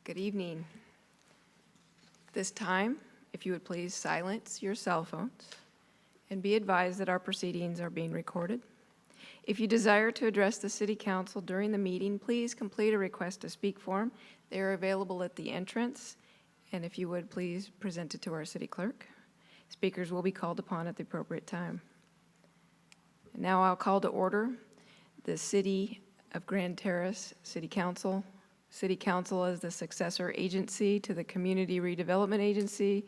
Good evening. This time, if you would please silence your cell phones and be advised that our proceedings are being recorded. If you desire to address the City Council during the meeting, please complete a request to speak form. They are available at the entrance, and if you would please present it to our City Clerk. Speakers will be called upon at the appropriate time. And now I'll call to order the City of Grand Terrace City Council. City Council is the successor agency to the Community Redevelopment Agency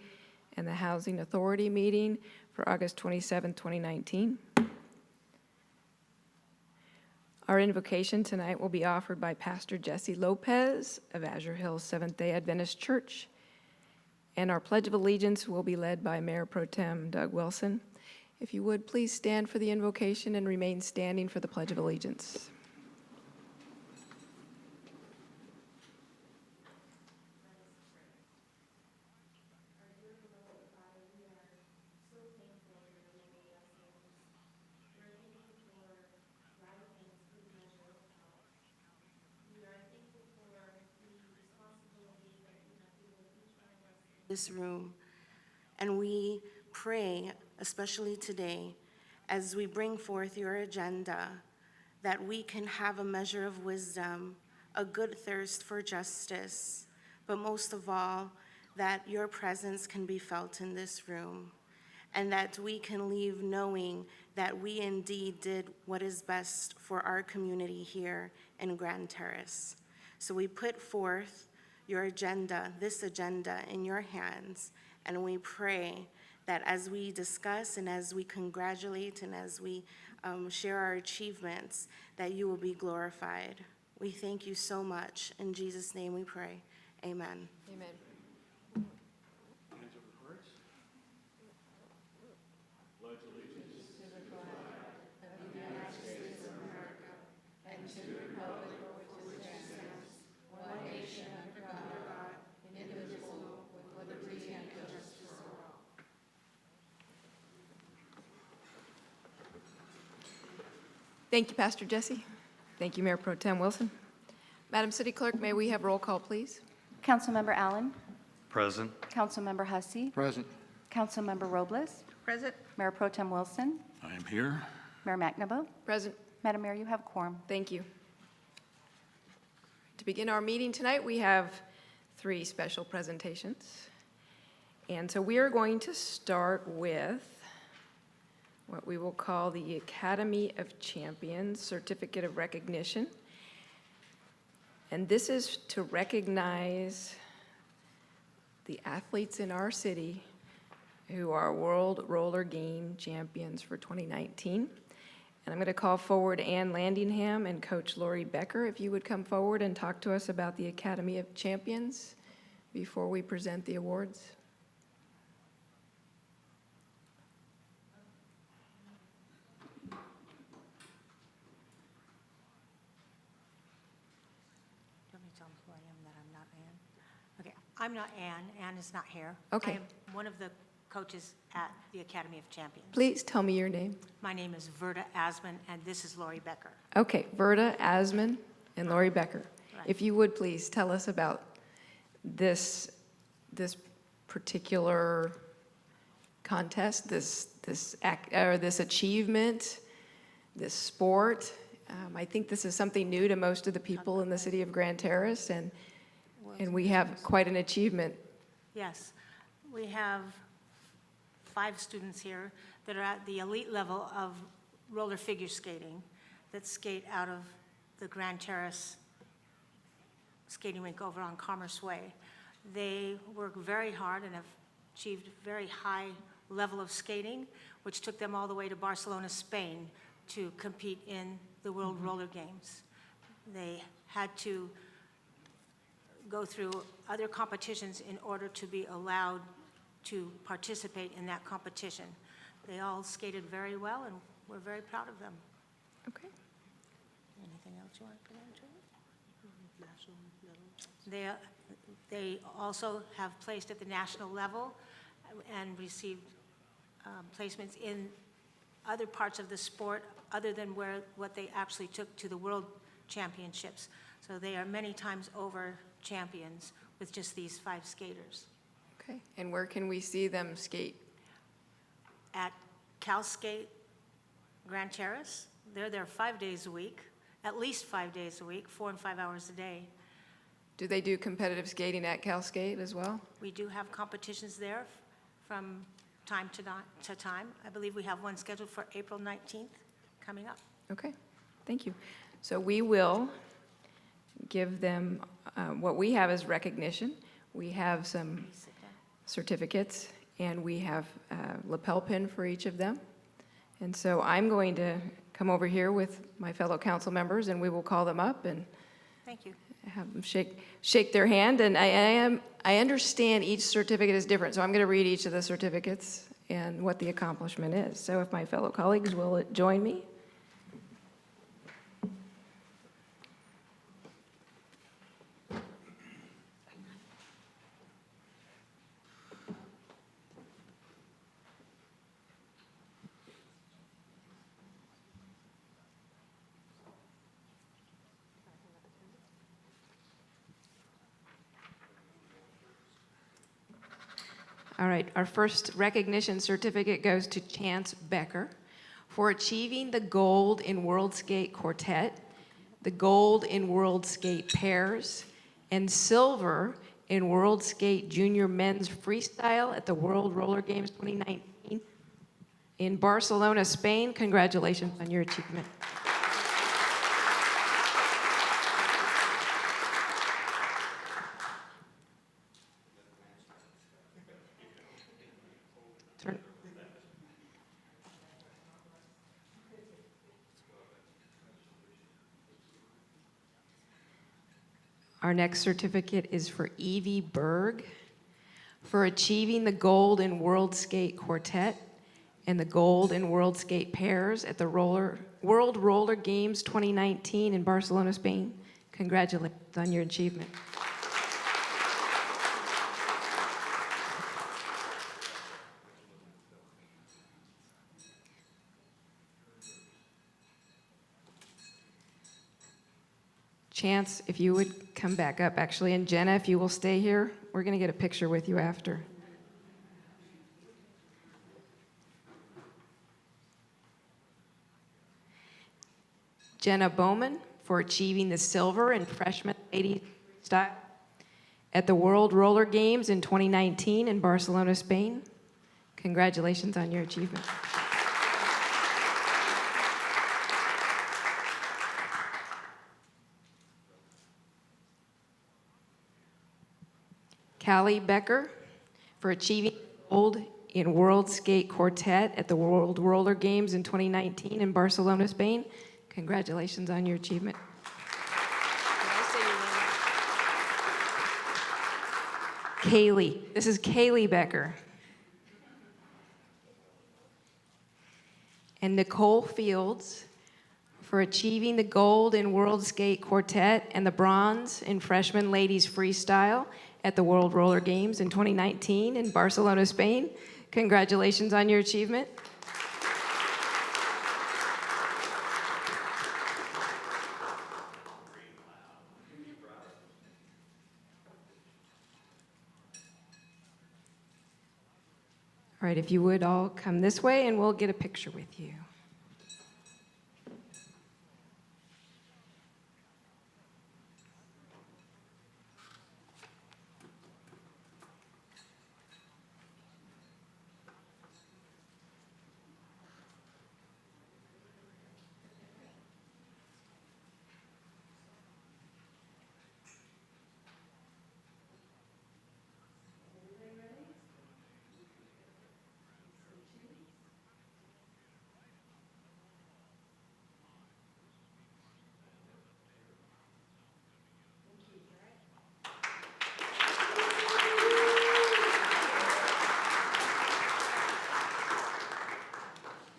and the Housing Authority meeting for August 27, 2019. Our invocation tonight will be offered by Pastor Jesse Lopez of Azure Hills Seventh-day Adventist Church, and our Pledge of Allegiance will be led by Mayor Pro Tem Doug Wilson. If you would, please stand for the invocation and remain standing for the Pledge of Allegiance. This room, and we pray, especially today, as we bring forth your agenda, that we can have a measure of wisdom, a good thirst for justice, but most of all, that your presence can be felt in this room, and that we can leave knowing that we indeed did what is best for our community here in Grand Terrace. So we put forth your agenda, this agenda, in your hands, and we pray that as we discuss and as we congratulate and as we share our achievements, that you will be glorified. We thank you so much. In Jesus' name we pray. Amen. Amen. Hands over hearts. Pledge allegiance to the flag of the United States of America and to the republic for which it stands, one nation under God, indivisible, with liberty and justice for all. Thank you, Pastor Jesse. Thank you, Mayor Pro Tem Wilson. Madam City Clerk, may we have roll call, please? Councilmember Allen, Present. Councilmember Hussey, Present. Councilmember Robles, Present. Mayor Pro Tem Wilson, I am here. Mayor McNabo. Present. Madam Mayor, you have quorum. Thank you. To begin our meeting tonight, we have 3 special presentations. And so we are going to start with what we will call the Academy of Champions Certificate of Recognition. And this is to recognize the athletes in our city who are World Roller Game Champions for 2019. And I'm going to call forward Ann Landingham and Coach Lori Becker, if you would come forward and talk to us about the Academy of Champions before we present the awards. Do you want me to tell them who I am, that I'm not Ann? Okay, I'm not Ann. Ann is not here. Okay. I am one of the coaches at the Academy of Champions. Please tell me your name. My name is Verda Asman, and this is Lori Becker. Okay, Verda Asman and Lori Becker. Right. If you would please tell us about this particular contest, this achievement, this sport. I think this is something new to most of the people in the city of Grand Terrace, and we have quite an achievement. Yes, we have 5 students here that are at the elite level of roller figure skating that skate out of the Grand Terrace skating rink over on Commerce Way. They work very hard and have achieved very high level of skating, which took them all the way to Barcelona, Spain, to compete in the World Roller Games. They had to go through other competitions in order to be allowed to participate in that competition. They all skated very well, and we're very proud of them. Okay. Anything else you want to put into it? They also have placed at the national level and received placements in other parts of the sport other than what they actually took to the World Championships. So they are many times over champions with just these 5 skaters. Okay, and where can we see them skate? At Cal Skate Grand Terrace, they're there 5 days a week, at least 5 days a week, 4 and 5 hours a day. Do they do competitive skating at Cal Skate as well? We do have competitions there from time to time. I believe we have one scheduled for April 19th coming up. Okay, thank you. So we will give them, what we have is recognition. We have some Please sit down. certificates, and we have a lapel pin for each of them. And so I'm going to come over here with my fellow council members, and we will call them up and Thank you. have them shake their hand. And I understand each certificate is different, so I'm going to read each of the certificates and what the accomplishment is. So if my fellow colleagues will join me. All right, our first recognition certificate goes to Chance Becker for achieving the gold in World Skate Quartet, the gold in World Skate Pairs, and silver in World Skate Junior Men's Freestyle at the World Roller Games 2019 in Barcelona, Spain. Congratulations on your achievement. Turn. Our next certificate is for Evie Berg for achieving the gold in World Skate Quartet and the gold in World Skate Pairs at the World Roller Games 2019 in Barcelona, Spain. Congratulations on your achievement. Chance, if you would come back up, actually, and Jenna, if you will stay here, we're going to get a picture with you after. Jenna Bowman for achieving the silver in freshman ladies style at the World Roller Games in 2019 in Barcelona, Spain. Congratulations on your achievement. Callie Becker for achieving gold in World Skate Quartet at the World Roller Games in 2019 in Barcelona, Spain. Congratulations on your achievement. Kaylee, this is Kaylee Becker. And Nicole Fields for achieving the gold in World Skate Quartet and the bronze in freshman ladies freestyle at the World Roller Games in 2019 in Barcelona, Spain. Congratulations on your achievement. All right, if you would all come this way and we'll get a picture with you.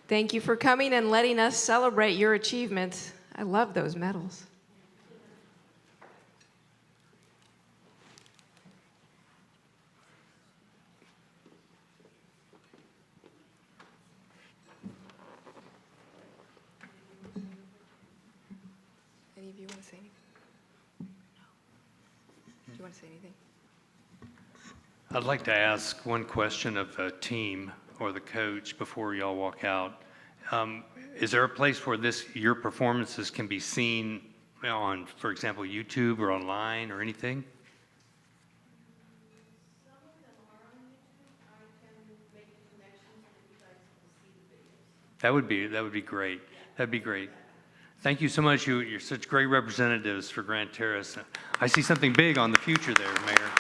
Thank you for coming and letting us celebrate your achievements. I love those medals. Any of you want to say anything? No. Do you want to say anything? I'd like to ask one question of the team or the coach before y'all walk out. Is there a place where your performances can be seen on, for example, YouTube or online or anything? That would be great. That'd be great. Thank you so much. You're such great representatives for Grand Terrace. I see something big on the future there, Mayor.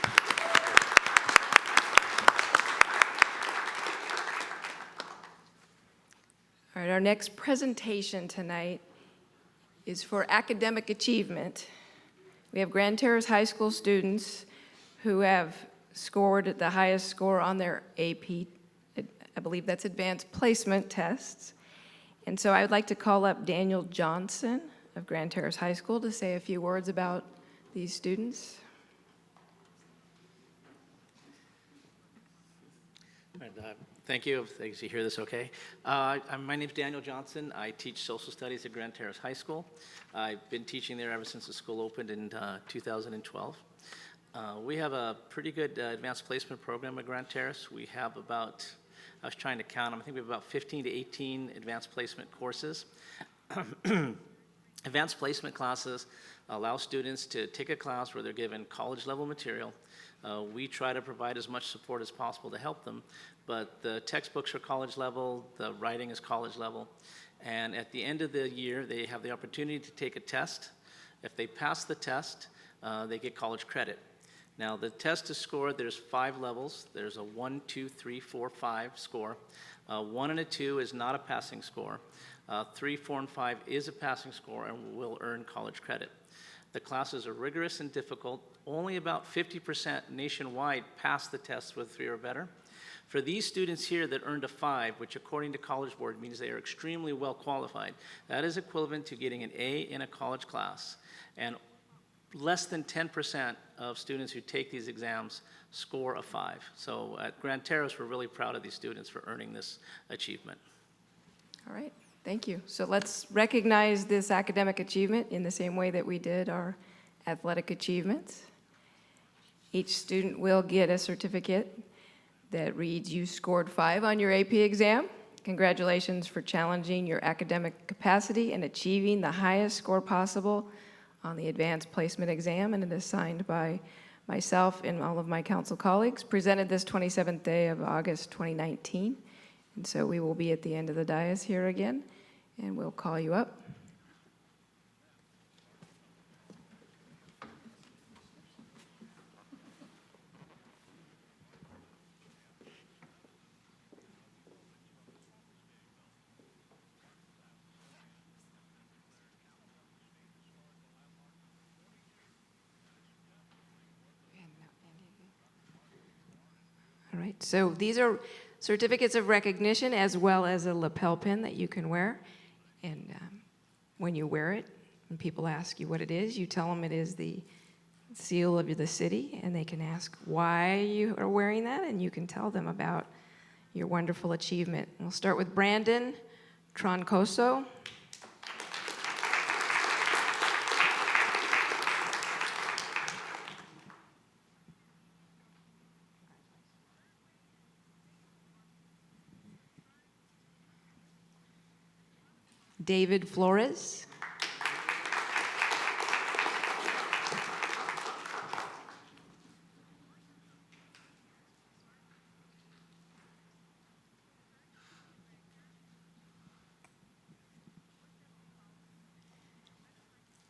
All right, our next presentation tonight is for academic achievement. We have Grand Terrace High School students who have scored the highest score on their AP, I believe that's advanced placement tests. And so I would like to call up Daniel Johnson of Grand Terrace High School to say a few words about these students. Right, thank you. Thanks to hear this okay. My name's Daniel Johnson. I teach social studies at Grand Terrace High School. I've been teaching there ever since the school opened in 2012. We have a pretty good advanced placement program at Grand Terrace. We have about, I was trying to count them, I think we have about 15 to 18 advanced placement courses. Advanced placement classes allow students to take a class where they're given college level material. We try to provide as much support as possible to help them, but the textbooks are college level, the writing is college level, and at the end of the year, they have the opportunity to take a test. If they pass the test, they get college credit. Now, the test is scored, there's 5 levels. There's a 1, 2, 3, 4, 5 score. 1 and a 2 is not a passing score. 3, 4, and 5 is a passing score and will earn college credit. The classes are rigorous and difficult. Only about 50% nationwide pass the test with 3 or better. For these students here that earned a 5, which according to College Board means they are extremely well qualified, that is equivalent to getting an A in a college class. And less than 10% of students who take these exams score a 5. So at Grand Terrace, we're really proud of these students for earning this achievement. All right, thank you. So let's recognize this academic achievement in the same way that we did our athletic achievements. Each student will get a certificate that reads, "You scored 5 on your AP exam. Congratulations for challenging your academic capacity and achieving the highest score possible on the advanced placement exam," and it is signed by myself and all of my council colleagues, presented this 27th day of August 2019. And so we will be at the end of the dais here again, and we'll call you up. All right, so these are certificates of recognition as well as a lapel pin that you can wear. And when you wear it, and people ask you what it is, you tell them it is the seal of the city, and they can ask why you are wearing that, and you can tell them about your wonderful achievement. We'll start with Brandon Troncoso. David Flores.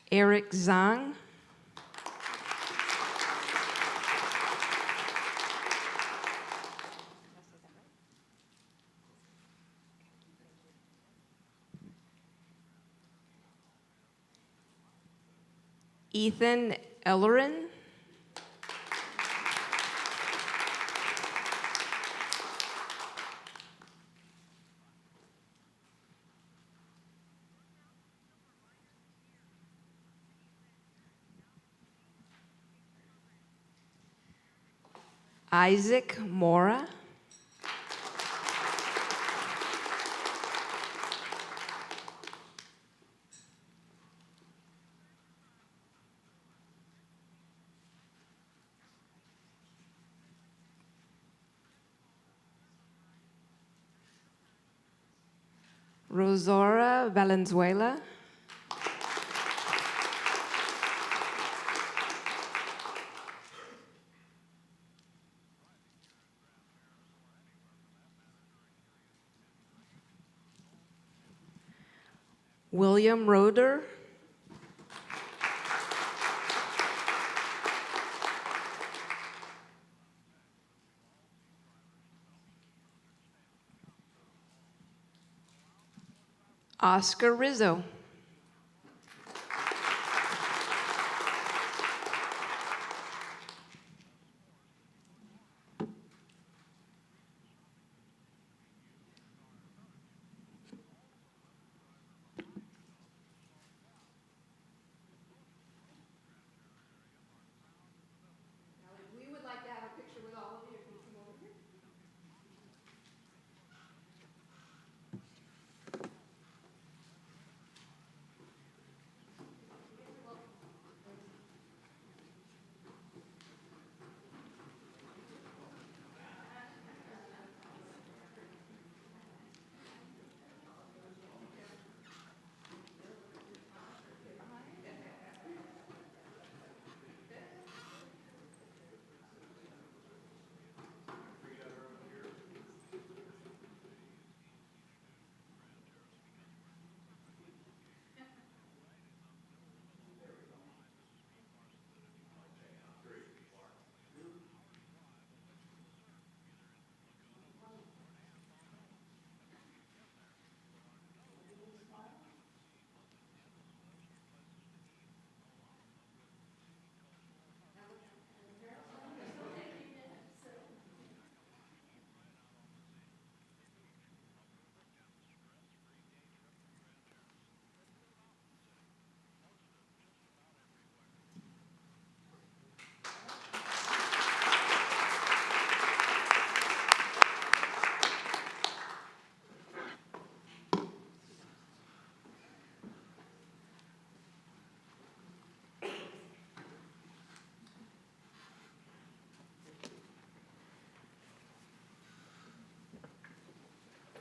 Eric Zhang. Ethan Ellerin. Isaac Mora. Rosora Valenzuela. William Roeder. Oscar Rizzo. We would like to have a picture with all of you if you come over here.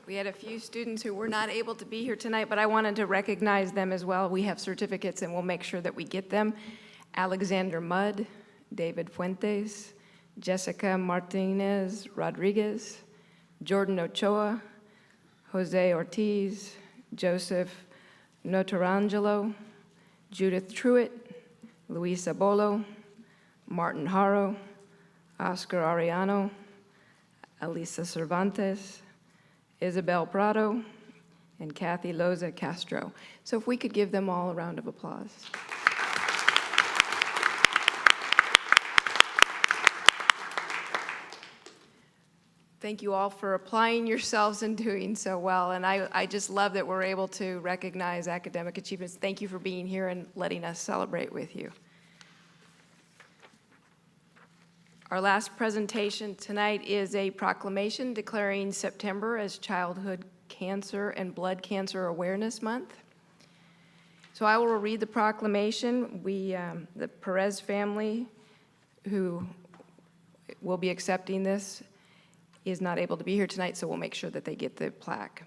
We had a few students who were not able to be here tonight, but I wanted to recognize them as well. We have certificates, and we'll make sure that we get them. Alexander Mudd, David Fuentes, Jessica Martinez Rodriguez, Jordan Ochoa, Jose Ortiz, Joseph Notarangelo, Judith Truitt, Luisa Bolo, Martin Haro, Oscar Ariano, Elisa Cervantes, Isabel Prado, and Kathy Loza Castro. So if we could give them all a round of applause. Thank you all for applying yourselves and doing so well. And I just love that we're able to recognize academic achievements. Thank you for being here and letting us celebrate with you. Our last presentation tonight is a proclamation declaring September as Childhood Cancer and Blood Cancer Awareness Month. So I will read the proclamation. The Perez family, who will be accepting this, is not able to be here tonight, so we'll make sure that they get the plaque.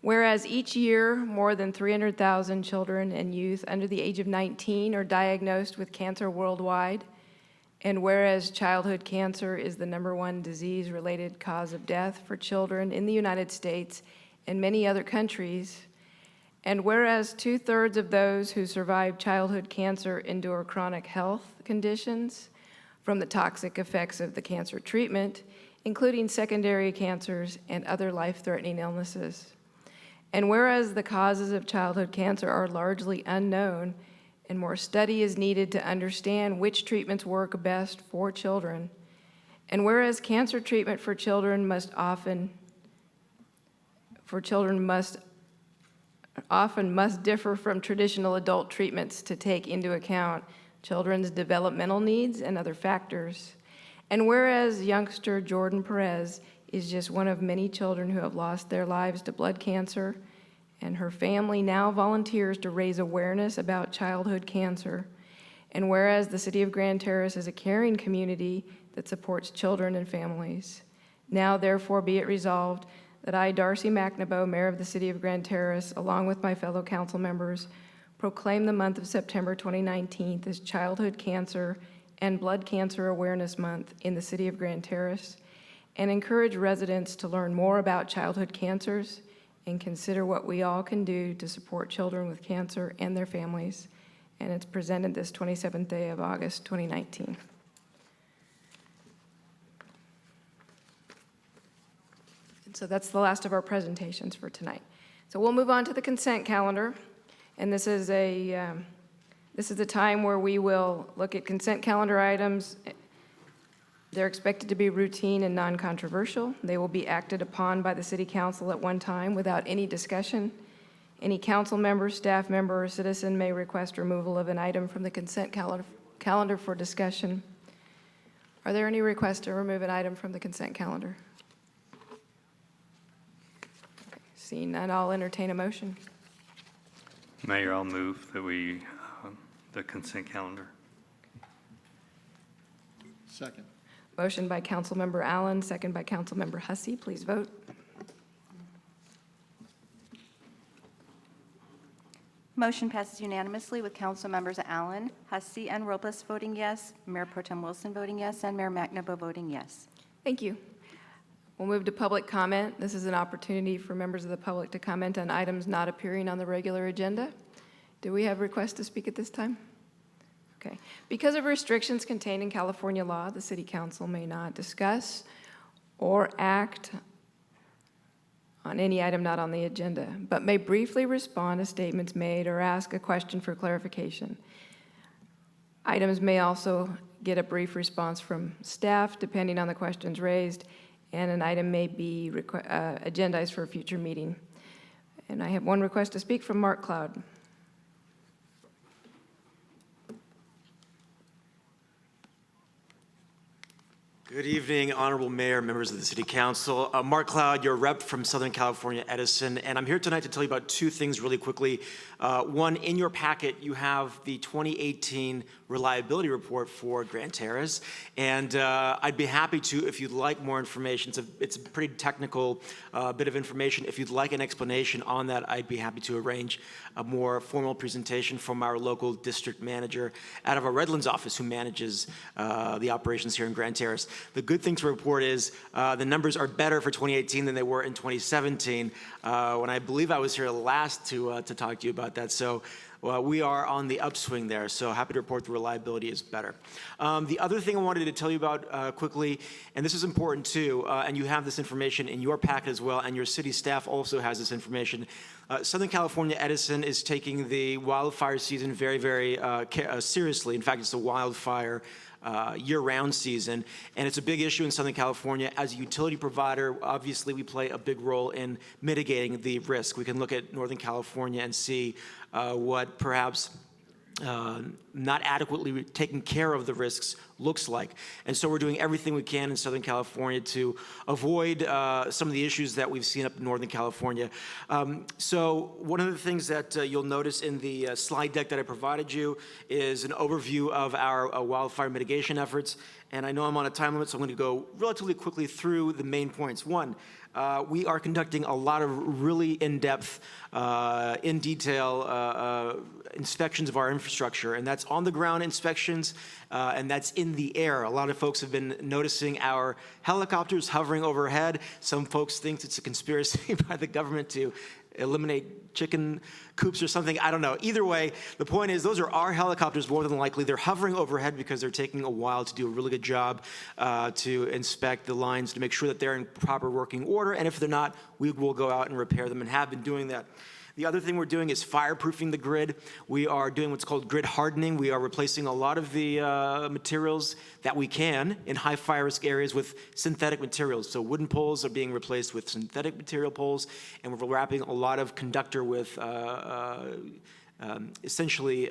Whereas each year, more than 300,000 children and youth under the age of 19 are diagnosed with cancer worldwide, and whereas childhood cancer is the #1 disease-related cause of death for children in the United States and many other countries, and whereas 2/3 of those who survive childhood cancer endure chronic health conditions from the toxic effects of the cancer treatment, including secondary cancers and other life-threatening illnesses, and whereas the causes of childhood cancer are largely unknown, and more study is needed to understand which treatments work best for children. And whereas cancer treatment for children must often differ from traditional adult treatments to take into account children's developmental needs and other factors. And whereas youngster Jordan Perez is just one of many children who have lost their lives to blood cancer, and her family now volunteers to raise awareness about childhood cancer. And whereas the City of Grand Terrace is a caring community that supports children and families, now therefore be it resolved that I, Darcy McNabo, Mayor of the City of Grand Terrace, along with my fellow council members, proclaim the month of September 2019 as Childhood Cancer and Blood Cancer Awareness Month in the City of Grand Terrace, and encourage residents to learn more about childhood cancers and consider what we all can do to support children with cancer and their families. And it's presented this 27th day of August, 2019. And so that's the last of our presentations for tonight. So we'll move on to the consent calendar. And this is a time where we will look at consent calendar items. They're expected to be routine and non-controversial. They will be acted upon by the city council at one time without any discussion. Any council member, staff member, or citizen may request removal of an item from the consent calendar for discussion. Are there any requests to remove an item from the consent calendar? Okay, seeing none, I'll entertain a motion. Mayor, I'll move that we, the consent calendar. Second. Motion by Councilmember Allen, second by Councilmember Hussey. Please vote. Motion passes unanimously with Council Members Allen, Hussey, and Robles voting yes, Mayor Pro Tem Wilson voting yes, and Mayor McNabo voting yes. Thank you. We'll move to public comment. This is an opportunity for members of the public to comment on items not appearing on the regular agenda. Do we have requests to speak at this time? Okay. Because of restrictions contained in California law, the City Council may not discuss or act on any item not on the agenda, but may briefly respond to statements made or ask a question for clarification. Items may also get a brief response from staff, depending on the questions raised, and an item may be agendized for a future meeting. And I have one request to speak from Mark Cloud. Good evening, Honorable Mayor, members of the City Council. Mark Cloud, your rep from Southern California, Edison, and I'm here tonight to tell you about two things really quickly. One, in your packet, you have the 2018 reliability report for Grand Terrace, and I'd be happy to, if you'd like more information. It's a pretty technical bit of information. If you'd like an explanation on that, I'd be happy to arrange a more formal presentation from our local district manager out of our Redlands office who manages the operations here in Grand Terrace. The good thing to report is the numbers are better for 2018 than they were in 2017, when I believe I was here last to talk to you about that. So we are on the upswing there, so happy to report the reliability is better. The other thing I wanted to tell you about quickly, and this is important too, and you have this information in your packet as well, and your city staff also has this information. Southern California Edison is taking the wildfire season very, very seriously. In fact, it's a wildfire year-round season, and it's a big issue in Southern California. As a utility provider, obviously we play a big role in mitigating the risk. We can look at Northern California and see what perhaps not adequately taking care of the risks looks like. And so we're doing everything we can in Southern California to avoid some of the issues that we've seen up in Northern California. So one of the things that you'll notice in the slide deck that I provided you is an overview of our wildfire mitigation efforts. And I know I'm on a time limit, so I'm going to go relatively quickly through the main points. One, we are conducting a lot of really in-depth, in-detail inspections of our infrastructure, and that's on-the-ground inspections, and that's in the air. A lot of folks have been noticing our helicopters hovering overhead. Some folks think it's a conspiracy by the government to eliminate chicken coops or something. I don't know. Either way, the point is those are our helicopters more than likely. They're hovering overhead because they're taking a while to do a really good job to inspect the lines to make sure that they're in proper working order. And if they're not, we will go out and repair them and have been doing that. The other thing we're doing is fireproofing the grid. We are doing what's called grid hardening. We are replacing a lot of the materials that we can in high fire risk areas with synthetic materials. So wooden poles are being replaced with synthetic material poles, and we're wrapping a lot of conductor with essentially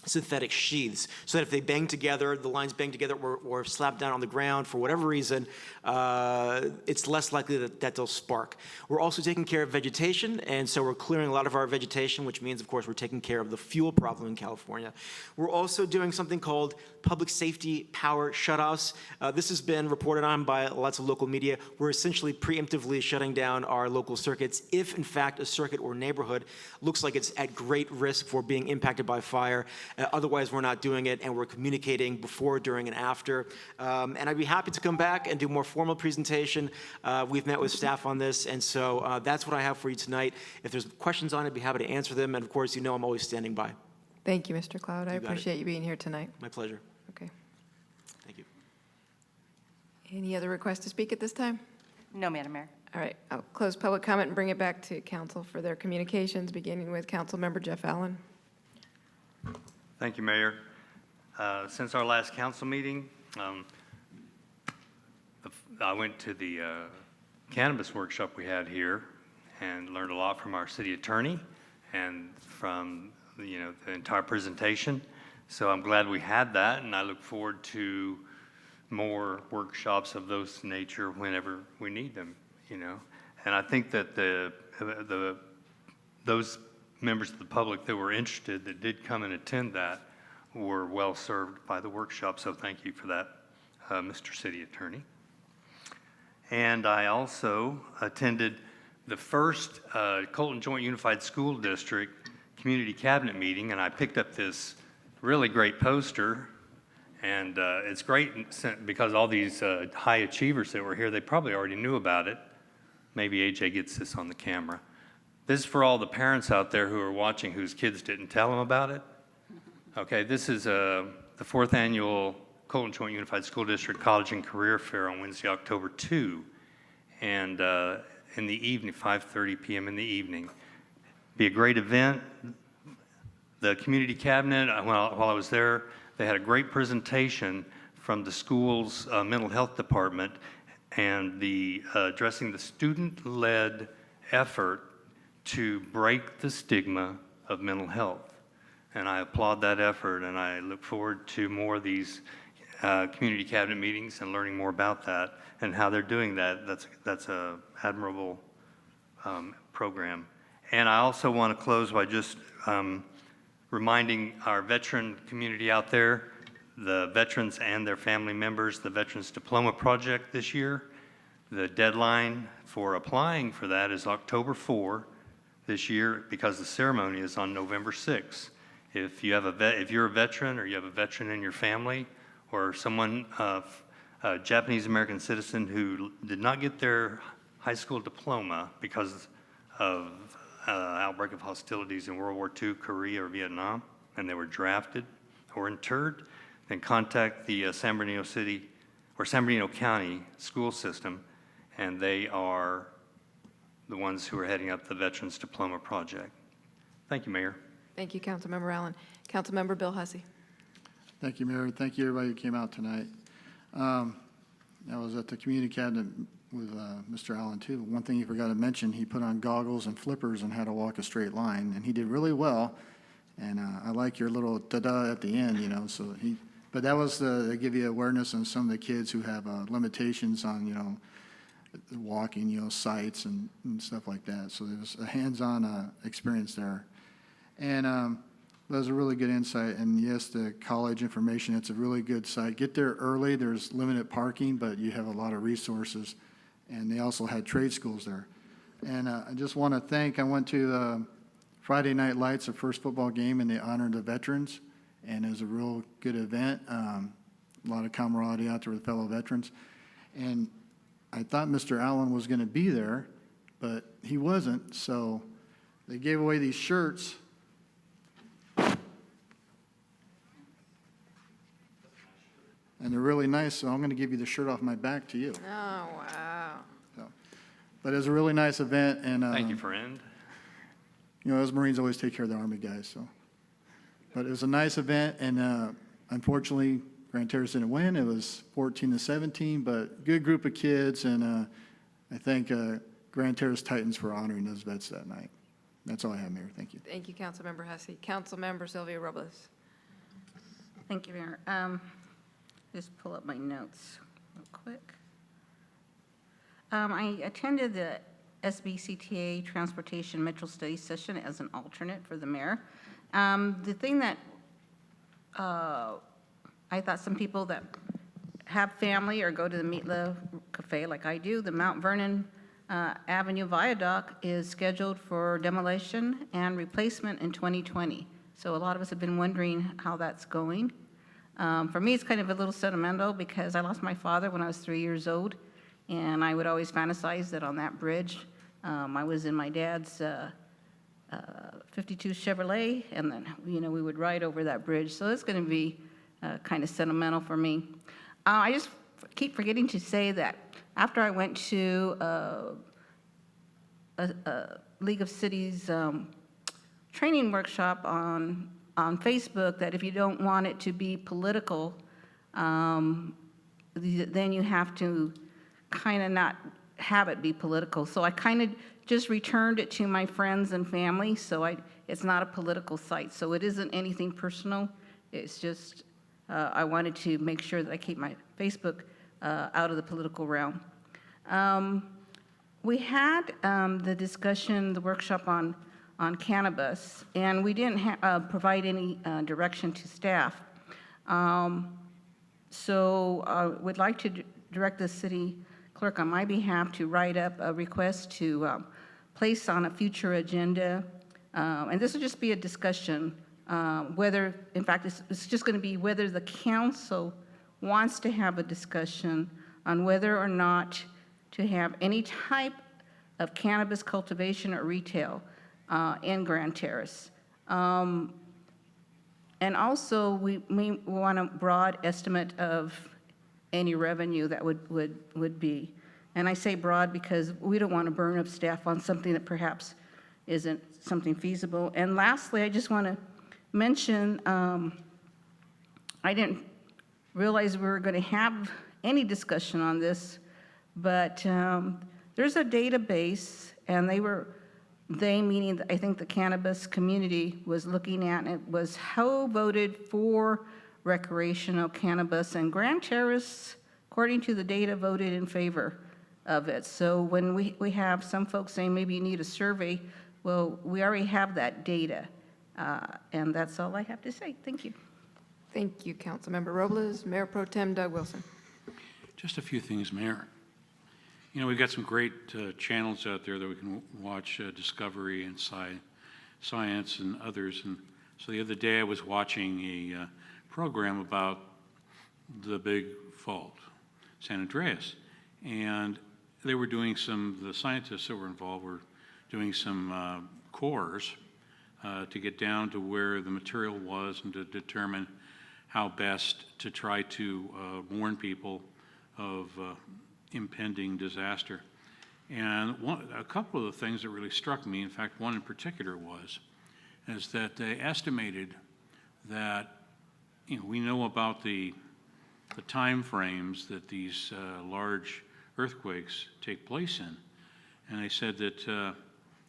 synthetic sheaths, so that if they bang together, the lines bang together or slap down on the ground for whatever reason, it's less likely that they'll spark. We're also taking care of vegetation, and so we're clearing a lot of our vegetation, which means, of course, we're taking care of the fuel problem in California. We're also doing something called public safety power shutoffs. This has been reported on by lots of local media. We're essentially preemptively shutting down our local circuits if, in fact, a circuit or neighborhood looks like it's at great risk for being impacted by fire. Otherwise, we're not doing it, and we're communicating before, during, and after. And I'd be happy to come back and do more formal presentation. We've met with staff on this, and so that's what I have for you tonight. If there's questions on it, I'd be happy to answer them. And of course, you know I'm always standing by. Thank you, Mr. Cloud. I You got it. appreciate you being here tonight. My pleasure. Okay. Thank you. Any other requests to speak at this time? No, Madam Mayor. All right, I'll close public comment and bring it back to council for their communications, beginning with Councilmember Jeff Allen. Thank you, Mayor. Since our last council meeting, I went to the cannabis workshop we had here and learned a lot from our city attorney and from, the entire presentation. So I'm glad we had that, and I look forward to more workshops of those nature whenever we need them, And I think that those members of the public that were interested, that did come and attend that, were well served by the workshop. So thank you for that, Mr. City Attorney. And I also attended the first Colton Joint Unified School District Community Cabinet meeting, and I picked up this really great poster. And it's great because all these high achievers that were here, they probably already knew about it. Maybe AJ gets this on the camera. This is for all the parents out there who are watching whose kids didn't tell them about it. Okay, this is the 4th annual Colton Joint Unified School District College and Career Fair on Wednesday, October 2, and in the evening, 5:30 p.m. in the evening. Be a great event. The community cabinet, while I was there, they had a great presentation from the school's mental health department and addressing the student-led effort to break the stigma of mental health. And I applaud that effort, and I look forward to more of these community cabinet meetings and learning more about that and how they're doing that. That's a admirable program. And I also want to close by just reminding our veteran community out there, the veterans and their family members, the Veterans Diploma Project this year. The deadline for applying for that is October 4 this year because the ceremony is on November 6. If you have if you're a veteran or you have a veteran in your family or someone, a Japanese American citizen who did not get their high school diploma because of outbreak of hostilities in World War II, Korea, or Vietnam, and they were drafted or interred, then contact the San Bernardino City or San Bernardino County school system, and they are the ones who are heading up the Veterans Diploma Project. Thank you, Mayor. Thank you, Councilmember Allen. Councilmember Bill Hussey. Thank you, Mayor. Thank you, everybody who came out tonight. I was at the community cabinet with Mr. Allen, too. One thing he forgot to mention, he put on goggles and flippers and had to walk a straight line, and he did really well. And I like your little da-da at the end, but that was to give you awareness on some of the kids who have limitations on, walking, sights and stuff like that. So there's a hands-on experience there. And that was a really good insight. And yes, the college information, it's a really good site. Get there early. There's limited parking, but you have a lot of resources. And they also had trade schools there. And I just want to thank, I went to Friday Night Lights, the first football game, and they honored the veterans. And it was a real good event. A lot of camaraderie out there with fellow veterans. And I thought Mr. Allen was going to be there, but he wasn't. So they gave away these shirts. And they're really nice, so I'm going to give you the shirt off my back to you. Oh, wow. But it was a really nice event, and Thank you, friend. Those Marines always take care of the Army guys. So, but it was a nice event, and unfortunately, Grand Terrace didn't win. It was 14-17, but good group of kids, and I thank Grand Terrace Titans for honoring those vets that night. That's all I have, Mayor. Thank you. Thank you, Councilmember Hussey. Councilmember Sylvia Robles. Thank you, Mayor. Just pull up my notes real quick. I attended the SBCTA Transportation Metro Study Session as an alternate for the mayor. The thing that I thought some people that have family or go to the Meatloaf Cafe like I do, the Mount Vernon Avenue Viaduct is scheduled for demolition and replacement in 2020. So a lot of us have been wondering how that's going. For me, it's kind of a little sentimental because I lost my father when I was 3 years old, and I would always fantasize that on that bridge, I was in my dad's 52 Chevrolet, and then, we would ride over that bridge. So it's going to be kind of sentimental for me. I just keep forgetting to say that after I went to a League of Cities training workshop on Facebook, that if you don't want it to be political, then you have to kind of not have it be political. So I kind of just returned it to my friends and family, so it's not a political site. So it isn't anything personal. It's just I wanted to make sure that I keep my Facebook out of the political realm. We had the discussion, the workshop on cannabis, and we didn't provide any direction to staff. So I would like to direct the city clerk on my behalf to write up a request to place on a future agenda, and this will just be a discussion, whether, in fact, it's just going to be whether the council wants to have a discussion on whether or not to have any type of cannabis cultivation or retail in Grand Terrace. And also, we want a broad estimate of any revenue that would be. And I say broad because we don't want to burn up staff on something that perhaps isn't something feasible. And lastly, I just want to mention, I didn't realize we were going to have any discussion on this, but there's a database, and they meaning I think the cannabis community was looking at, and it was how voted for recreational cannabis, and Grand Terrace, according to the data, voted in favor of it. So when we have some folks saying maybe you need a survey, well, we already have that data, and that's all I have to say. Thank you. Thank you, Councilmember Robles. Mayor Pro Tem Doug Wilson. Just a few things, Mayor. We've got some great channels out there that we can watch, Discovery and Science and others. And so the other day I was watching a program about the big fault, San Andreas. And they were doing the scientists that were involved were doing some cores to get down to where the material was and to determine how best to try to warn people of impending disaster. And a couple of the things that really struck me, in fact, one in particular is that they estimated that, we know about the time frames that these large earthquakes take place in. And they said that,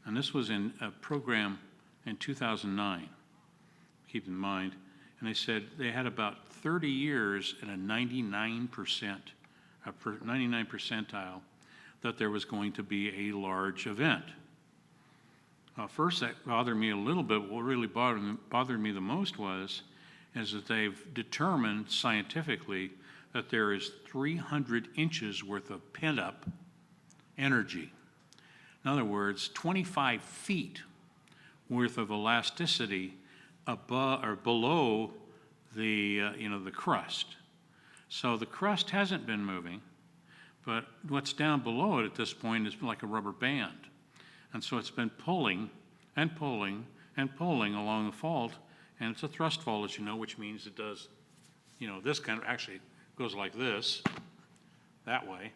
and this was in a program in 2009, keep in mind, and they said they had about 30 years at a 99 percentile that there was going to be a large event. First, that bothered me a little bit. What really bothered me the most is that they've determined scientifically that there is 300 inches worth of pent-up energy. In other words, 25 feet worth of elasticity above or below the crust. So the crust hasn't been moving, but what's down below it at this point is like a rubber band. And so it's been pulling and pulling and pulling along the fault, and it's a thrust fault, as you know, which means it does, this kind of actually goes like this, that way.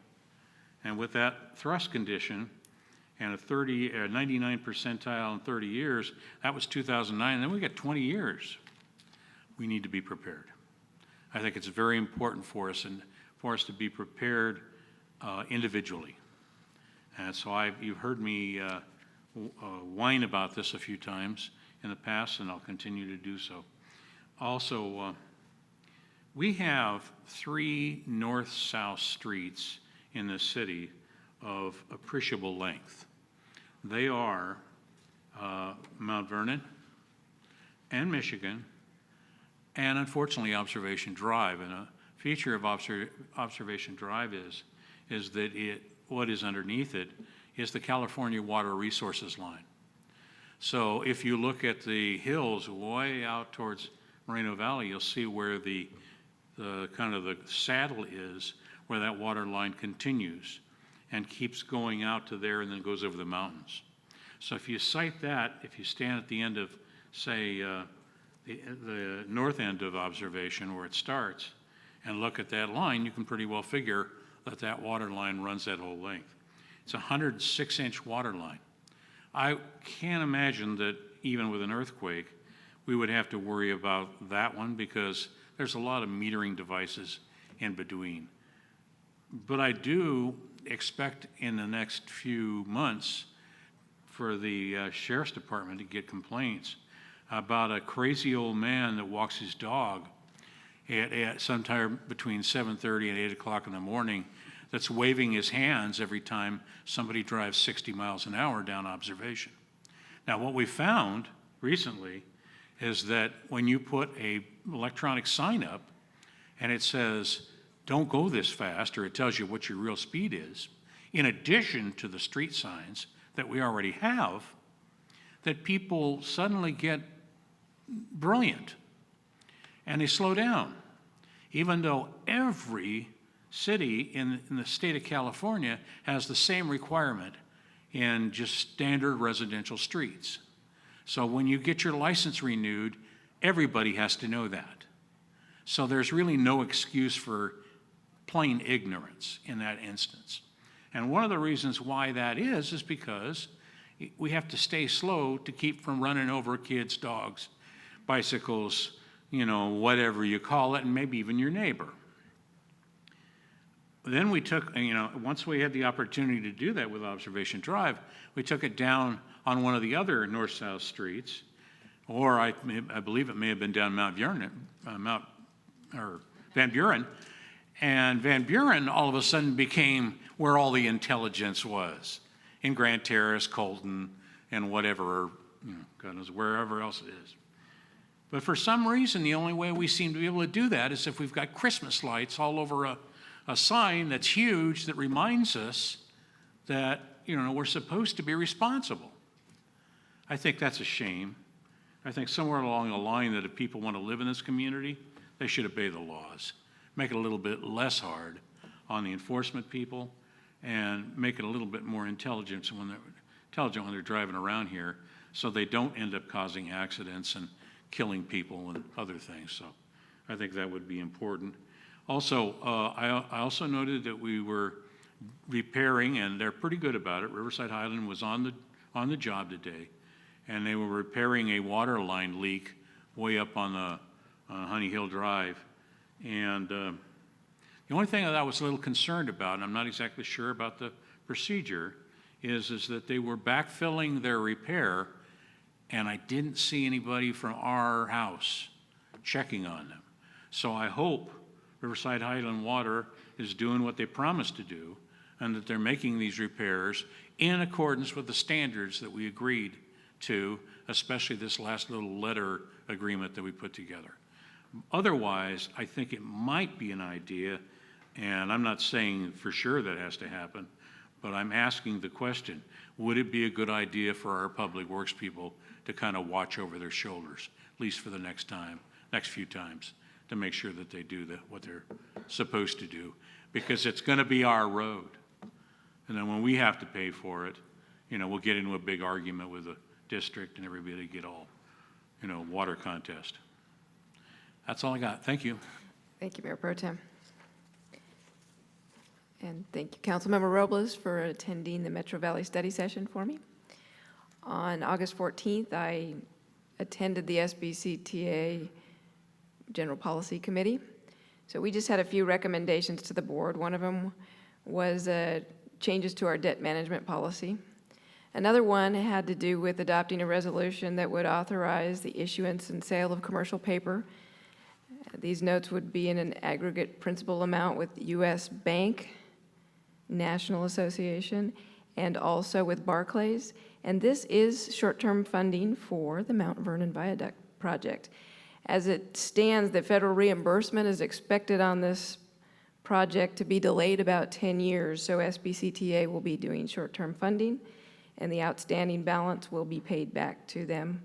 And with that thrust condition and a 99 percentile in 30 years, that was 2009, and then we got 20 years. We need to be prepared. I think it's very important for us to be prepared individually. And so you've heard me whine about this a few times in the past, and I'll continue to do so. Also, We have 3 north-south streets in the city of appreciable length. They are Mount Vernon and Michigan, and unfortunately Observation Drive. And a feature of Observation Drive is that what is underneath it is the California Water Resources line. So if you look at the hills way out towards Moreno Valley, you'll see where the kind of the saddle is, where that water line continues and keeps going out to there and then goes over the mountains. So if you cite that, if you stand at the end of, say, the north end of Observation where it starts and look at that line, you can pretty well figure that that water line runs that whole length. It's a 106-inch water line. I can't imagine that even with an earthquake, we would have to worry about that one because there's a lot of metering devices in between. But I do expect in the next few months for the Sheriff's Department to get complaints about a crazy old man that walks his dog at sometime between 7:30 and 8 o'clock in the morning that's waving his hands every time somebody drives 60 miles an hour down Observation. Now, what we found recently is that when you put a electronic sign up and it says, don't go this fast, or it tells you what your real speed is, in addition to the street signs that we already have, that people suddenly get brilliant and they slow down. Even though every city in the state of California has the same requirement in just standard residential streets. So when you get your license renewed, everybody has to know that. So there's really no excuse for plain ignorance in that instance. And one of the reasons why that is because we have to stay slow to keep from running over kids, dogs, bicycles, whatever you call it, and maybe even your neighbor. Then we took, once we had the opportunity to do that with Observation Drive, we took it down on one of the other north-south streets, or I believe it may have been down Van Buren, and Van Buren all of a sudden became where all the intelligence was, in Grand Terrace, Colton, and whatever, God knows, wherever else it is. But for some reason, the only way we seem to be able to do that is if we've got Christmas lights all over a sign that's huge that reminds us that, we're supposed to be responsible. I think that's a shame. I think somewhere along the line that if people want to live in this community, they should obey the laws. Make it a little bit less hard on the enforcement people and make it a little bit more intelligent when they're driving around here so they don't end up causing accidents and killing people and other things. So I think that would be important. Also, I also noted that we were repairing, and they're pretty good about it. Riverside Highland was on the job today, and they were repairing a water line leak way up on the Honey Hill Drive. And the only thing that I was a little concerned about, and I'm not exactly sure about the procedure, is that they were backfilling their repair, and I didn't see anybody from our house checking on them. So I hope Riverside Highland Water is doing what they promised to do, and that they're making these repairs in accordance with the standards that we agreed to, especially this last little letter agreement that we put together. Otherwise, I think it might be an idea, and I'm not saying for sure that has to happen, but I'm asking the question, would it be a good idea for our public works people to kind of watch over their shoulders, at least for the next few times, to make sure that they do what they're supposed to do? Because it's going to be our road. And then when we have to pay for it, we'll get into a big argument with the district and everybody get all, water contest. That's all I got. Thank you. Thank you, Mayor Pro Tem. And thank you, Councilmember Robles, for attending the Metro Valley Study Session for me. On August 14th, I attended the SBCTA General Policy Committee. So we just had a few recommendations to the board. One of them was changes to our debt management policy. Another one had to do with adopting a resolution that would authorize the issuance and sale of commercial paper These notes would be in an aggregate principal amount with U.S. Bank, National Association, and also with Barclays. And this is short-term funding for the Mount Vernon Viaduct project. As it stands, the federal reimbursement is expected on this project to be delayed about 10 years, so SBCTA will be doing short-term funding, and the outstanding balance will be paid back to them.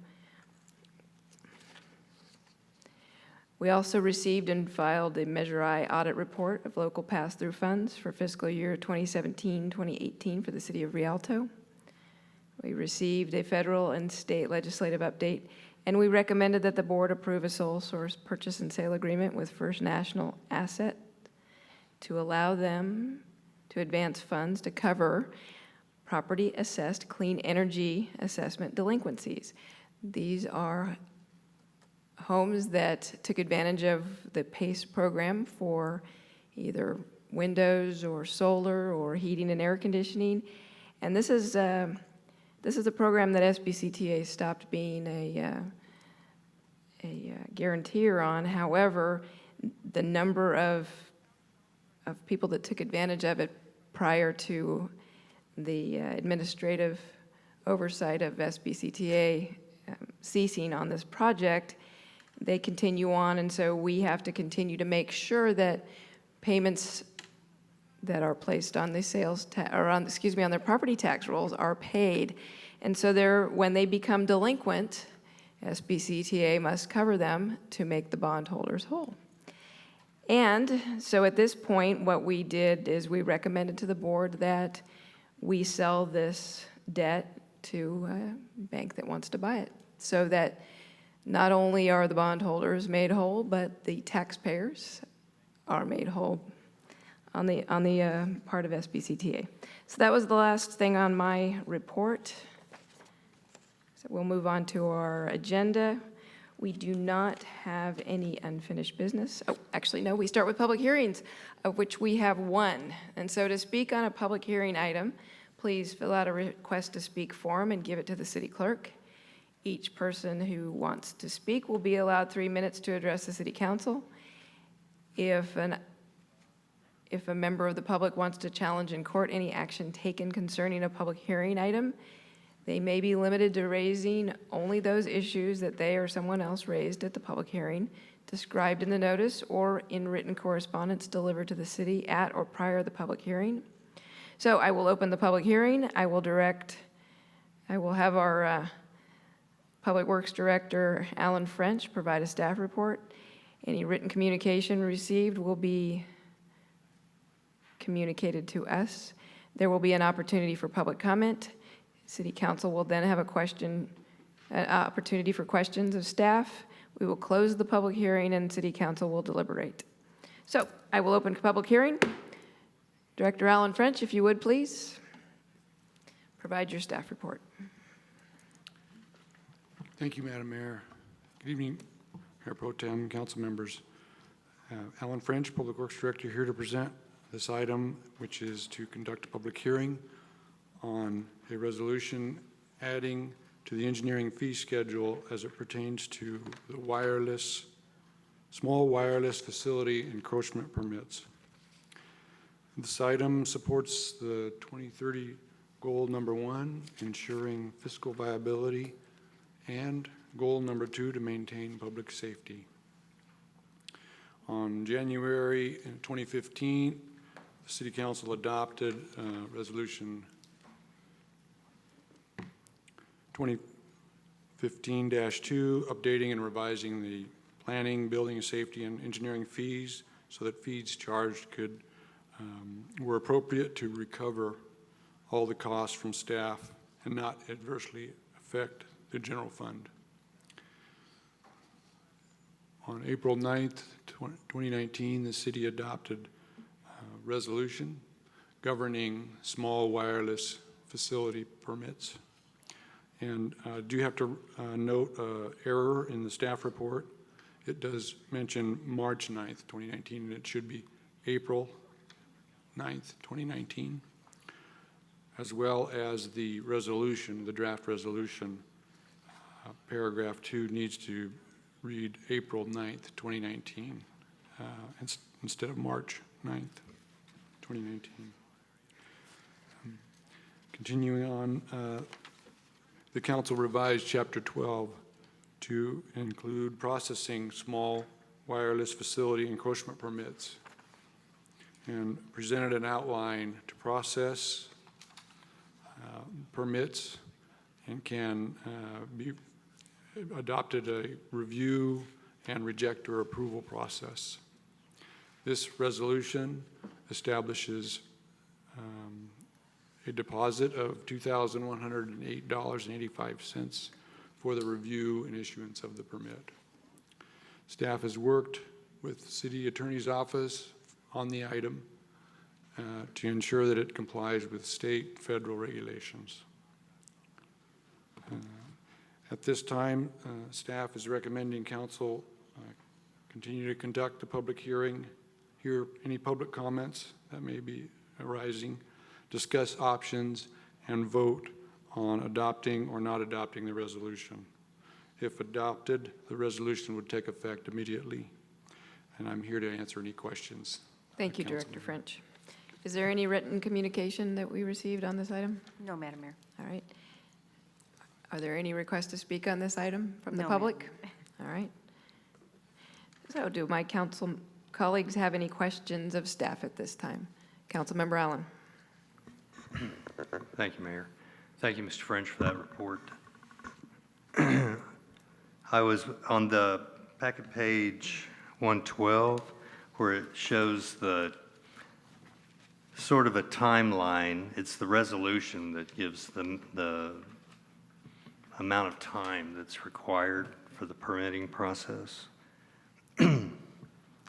We also received and filed a Measure I audit report of local pass-through funds for fiscal year 2017-2018 for the city of Rialto. We received a federal and state legislative update, and we recommended that the board approve a sole source purchase and sale agreement with First National Asset to allow them to advance funds to cover property-assessed clean energy assessment delinquencies. These are homes that took advantage of the PACE program for either windows or solar or heating and air conditioning. And this is a program that SBCTA stopped being a guarantor on. However, the number of people that took advantage of it prior to the administrative oversight of SBCTA ceasing on this project, they continue on, and so we have to continue to make sure that payments that are placed on the on their property tax rolls are paid. And so when they become delinquent, SBCTA must cover them to make the bondholders whole. And so at this point, what we did is we recommended to the board that we sell this debt to a bank that wants to buy it, so that not only are the bondholders made whole, but the taxpayers are made whole on the part of SBCTA. So that was the last thing on my report. So we'll move on to our agenda. We do not have any unfinished business. Oh, actually, no, we start with public hearings, of which we have one. And so to speak on a public hearing item, please fill out a request to speak form and give it to the city clerk. Each person who wants to speak will be allowed 3 minutes to address the city council. If a member of the public wants to challenge in court any action taken concerning a public hearing item, they may be limited to raising only those issues that they or someone else raised at the public hearing, described in the notice or in written correspondence delivered to the city at or prior to the public hearing. So I will open the public hearing. I will have our Public Works Director, Alan French, provide a staff report. Any written communication received will be communicated to us. There will be an opportunity for public comment. City Council will then have an opportunity for questions of staff. We will close the public hearing and City Council will deliberate. So I will open public hearing. Director Alan French, if you would please, provide your staff report. Thank you, Madam Mayor. Good evening, Mayor Pro Tem, council members. Alan French, Public Works Director, here to present this item, which is to conduct a public hearing on a resolution adding to the engineering fee schedule as it pertains to the small wireless facility encroachment permits. This item supports the 2030 goal number 1, ensuring fiscal viability, and goal number 2, to maintain public safety. On January 2015, the City Council adopted Resolution 2015-2, updating and revising the planning, building, safety, and engineering fees so that fees charged were appropriate to recover all the costs from staff and not adversely affect the general fund. On April 9th, 2019, the city adopted a resolution governing small wireless facility permits. And I do have to note an error in the staff report. It does mention March 9th, 2019, and it should be April 9th, 2019, as well as the resolution, the draft resolution. Paragraph 2 needs to read April 9th, 2019, instead of March 9th, 2019. Continuing on, the council revised Chapter 12 to include processing small wireless facility encroachment permits and presented an outline to process permits and can be adopted a review and reject or approval process. This resolution establishes a deposit of $2,108.85 for the review and issuance of the permit. Staff has worked with the City Attorney's Office on the item to ensure that it complies with state, federal regulations. At this time, staff is recommending council continue to conduct the public hearing, hear any public comments that may be arising, discuss options, and vote on adopting or not adopting the resolution. If adopted, the resolution would take effect immediately, and I'm here to answer any questions. Thank you, Director French. Is there any written communication that we received on this item? No, Madam Mayor. All right. Are there any requests to speak on this item from the No, public? All right. So do my council colleagues have any questions of staff at this time? Councilmember Allen. Thank you, Mayor. Thank you, Mr. French, for that report. I was on the packet page 112, where it shows the sort of a timeline. It's the resolution that gives the amount of time that's required for the permitting process.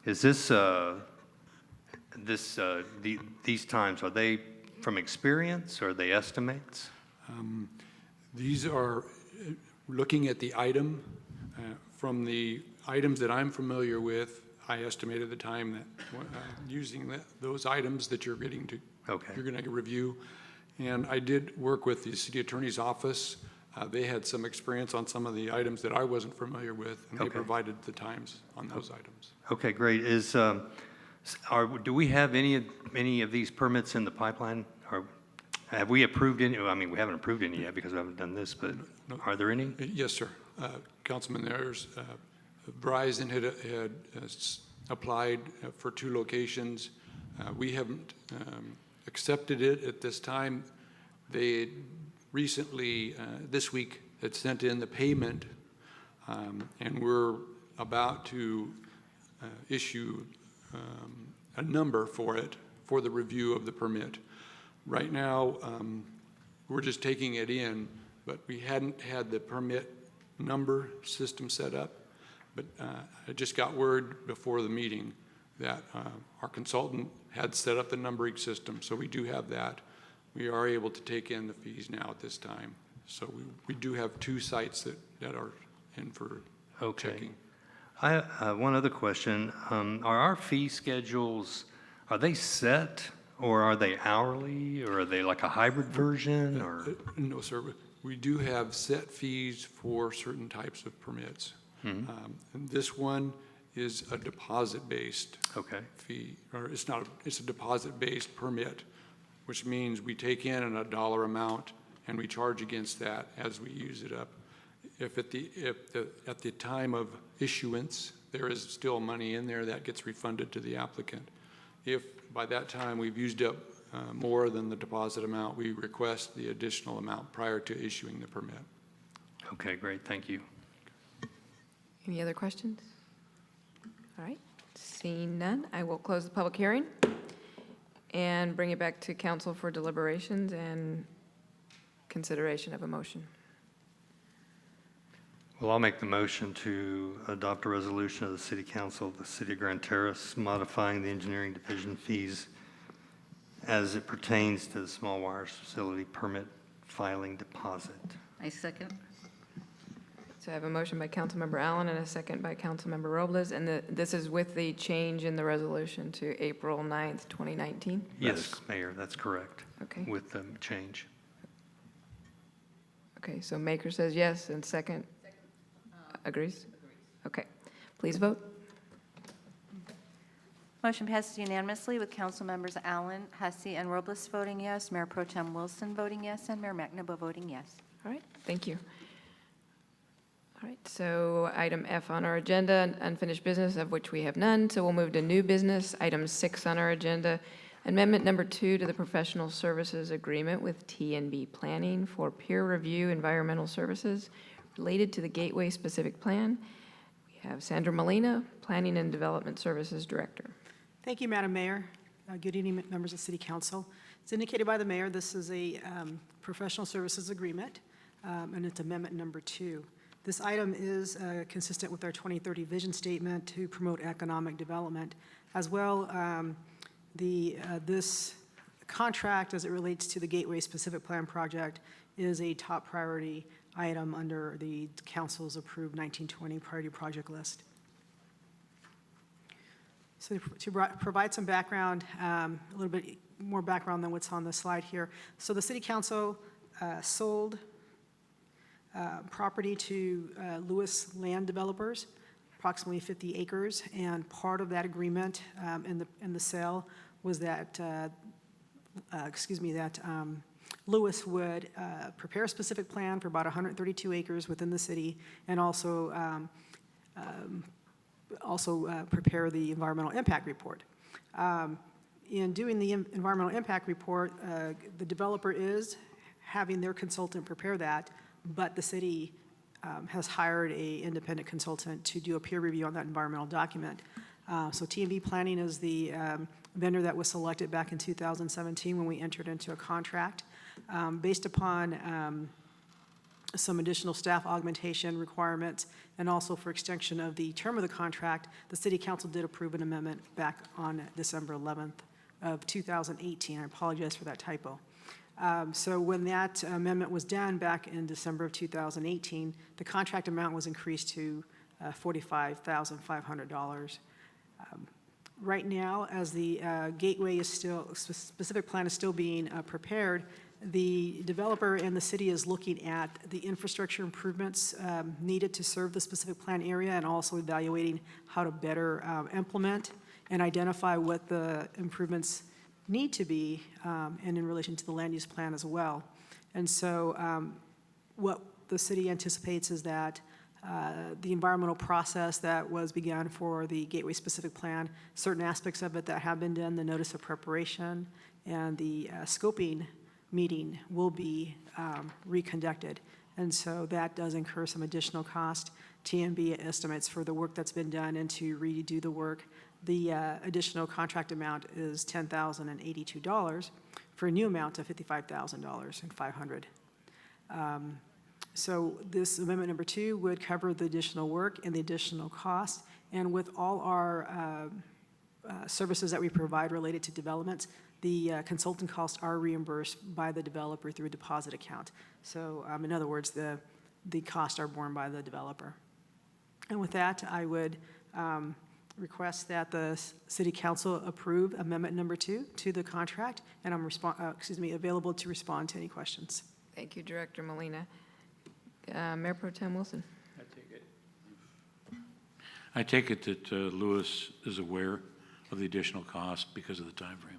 Is this, these times, are they from experience or are they estimates? These are looking at the item. From the items that I'm familiar with, I estimated the time that using those items that you're getting to, you're going to review. And I did work with the City Attorney's Office. They had some experience on some of the items that I wasn't familiar with, and they provided the times on those items. Okay, great. Do we have any of these permits in the pipeline? Or have we approved any? I mean, we haven't approved any yet because we haven't done this, but are there any? Yes, sir. Councilman, Verizon had applied for 2 locations. We haven't accepted it at this time. They recently, this week, had sent in the payment, and we're about to issue a number for it for the review of the permit. Right now, we're just taking it in, but we hadn't had the permit number system set up. But I just got word before the meeting that our consultant had set up the numbering system, so we do have that. We are able to take in the fees now at this time. So we do have 2 sites that are in for checking. I one other question. Are our fee schedules, are they set, or are they hourly, or are they like a hybrid version? Or No, sir. We do have set fees for certain types of permits. And this one is a deposit-based fee, or it's not. It's a deposit-based permit, which means we take in a dollar amount and we charge against that as we use it up. If at the time of issuance there is still money in there, that gets refunded to the applicant. If by that time we've used up more than the deposit amount, we request the additional amount prior to issuing the permit. Okay, great. Thank you. Any other questions? All right. Seeing none, I will close the public hearing and bring it back to council for deliberations and consideration of a motion. Well, I'll make the motion to adopt a resolution of the City Council of the City of Grand Terrace modifying the engineering division fees as it pertains to the small wires facility permit filing deposit. I second. So I have a motion by Councilmember Allen and a second by Councilmember Robles, and this is with the change in the resolution to April 9th, 2019? Yes, Mayor, that's correct. Okay. With the change. Okay, so Maker says yes, and second agrees? Okay, please vote. Motion passes unanimously with council members Allen, Hussey, and Robles voting yes, Mayor Pro Tem Wilson voting yes, and Mayor McNabo voting yes. All right, thank you. All right, so item F on our agenda, unfinished business, of which we have none, so we'll move to new business. Item 6 on our agenda, amendment number 2 to the professional services agreement with TNB Planning for peer review environmental services related to the Gateway Specific Plan. We have Sandra Molina, Planning and Development Services Director. Thank you, Madam Mayor. Good evening, members of City Council. As indicated by the mayor, this is a professional services agreement, and it's amendment number 2. This item is consistent with our 2030 vision statement to promote economic development. As well, this contract, as it relates to the Gateway Specific Plan project, is a top priority item under the council's approved 1920 priority project list. So to provide some background, a little bit more background than what's on the slide here. So the city council sold property to Lewis Land Developers, approximately 50 acres, and part of that agreement in the sale was that, Lewis would prepare a specific plan for about 132 acres within the city, and also prepare the environmental impact report. In doing the environmental impact report, the developer is having their consultant prepare that, but the city has hired an independent consultant to do a peer review on that environmental document. So TNB Planning is the vendor that was selected back in 2017 when we entered into a contract. Based upon some additional staff augmentation requirements, and also for extension of the term of the contract, the City Council did approve an amendment back on December 11th of 2018. I apologize for that typo. So when that amendment was done back in December of 2018, the contract amount was increased to $45,500. Right now, as the Gateway is still, specific plan is still being prepared, the developer and the city is looking at the infrastructure improvements needed to serve the specific plan area, and also evaluating how to better implement and identify what the improvements need to be, and in relation to the land use plan as well. And so what the city anticipates is that the environmental process that was begun for the Gateway Specific Plan, certain aspects of it that have been done, the notice of preparation and the scoping meeting will be reconducted. And so that does incur some additional cost. TNB estimates for the work that's been done and to redo the work, the additional contract amount is $10,082 for a new amount of $55,500. So this amendment number 2 would cover the additional work and the additional cost. And with all our services that we provide related to developments, the consultant costs are reimbursed by the developer through a deposit account. So in other words, the costs are borne by the developer. And with that, I would request that the City Council approve amendment number 2 to the contract, and I'm available to respond to any questions. Thank you, Director Molina. Mayor Pro Tem Wilson. I take it that Lewis is aware of the additional cost because of the time frame.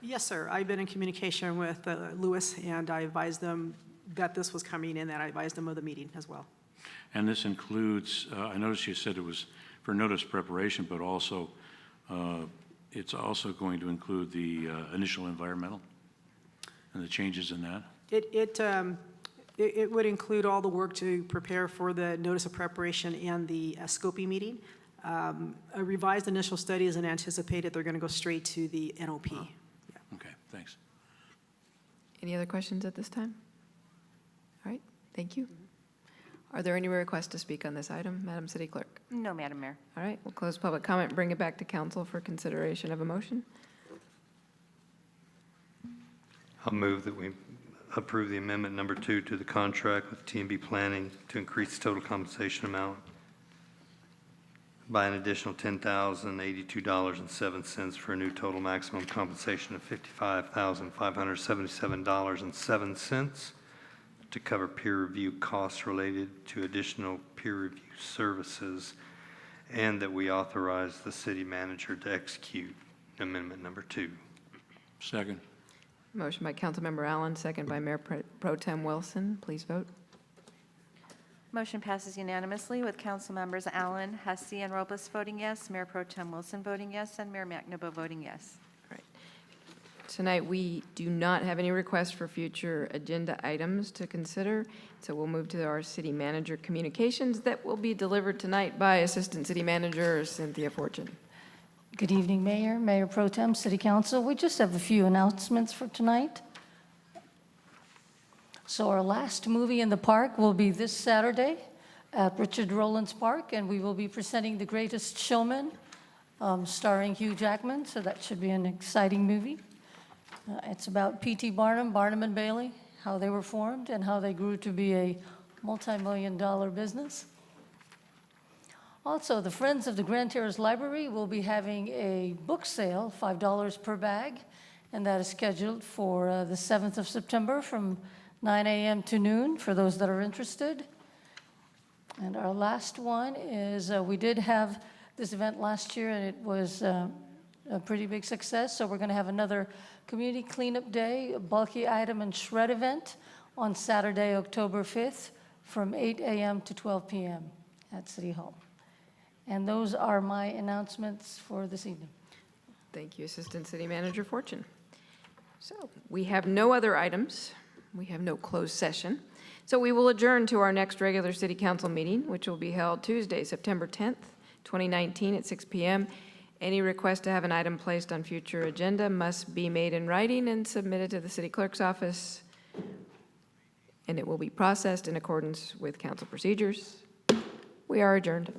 Yes, sir. I've been in communication with Lewis, and I advised them that this was coming in, and I advised them of the meeting as well. And this includes, I noticed you said it was for notice preparation, but also, it's also going to include the initial environmental and the changes in that? It would include all the work to prepare for the notice of preparation and the scoping meeting. A revised initial study isn't anticipated. They're going to go straight to the NOP. Yeah. Okay, thanks. Any other questions at this time? All right, thank you. Are there any requests to speak on this item, Madam City Clerk? No, Madam Mayor. All right, we'll close public comment, bring it back to council for consideration of a motion. I'll move that we approve the amendment number 2 to the contract with TNB Planning to increase total compensation amount by an additional $10,082.07 for a new total maximum compensation of $55,577.07 to cover peer review costs related to additional peer review services and that we authorize the city manager to execute amendment number 2. Second. Motion by Councilmember Allen, second by Mayor Pro Tem Wilson. Please vote. Motion passes unanimously with council members Allen, Hussey, and Robles voting yes, Mayor Pro Tem Wilson voting yes, and Mayor McNabo voting yes. Right. Tonight, we do not have any requests for future agenda items to consider, so we'll move to our city manager communications that will be delivered tonight by Assistant City Manager Cynthia Fortune. Good evening, Mayor, Mayor Pro Tem, City Council. We just have a few announcements for tonight. So our last movie in the park will be this Saturday at Richard Rollins Park, and we will be presenting The Greatest Showman, starring Hugh Jackman, so that should be an exciting movie. It's about P.T. Barnum, Barnum and Bailey, how they were formed and how they grew to be a multi-million-dollar business. Also, the Friends of the Grand Terrace Library will be having a book sale, $5 per bag, and that is scheduled for the 7th of September from 9 a.m. to noon for those that are interested. And our last one is, we did have this event last year, and it was a pretty big success, so we're going to have another Community Cleanup Day, a bulky item and shred event on Saturday, October 5th, from 8 a.m. to 12 p.m. at City Hall. And those are my announcements for this evening. Thank you, Assistant City Manager Fortune. So we have no other items. We have no closed session. So we will adjourn to our next regular City Council meeting, which will be held Tuesday, September 10th, 2019 at 6 p.m. Any request to have an item placed on future agenda must be made in writing and submitted to the City Clerk's office, and it will be processed in accordance with council procedures. We are adjourned.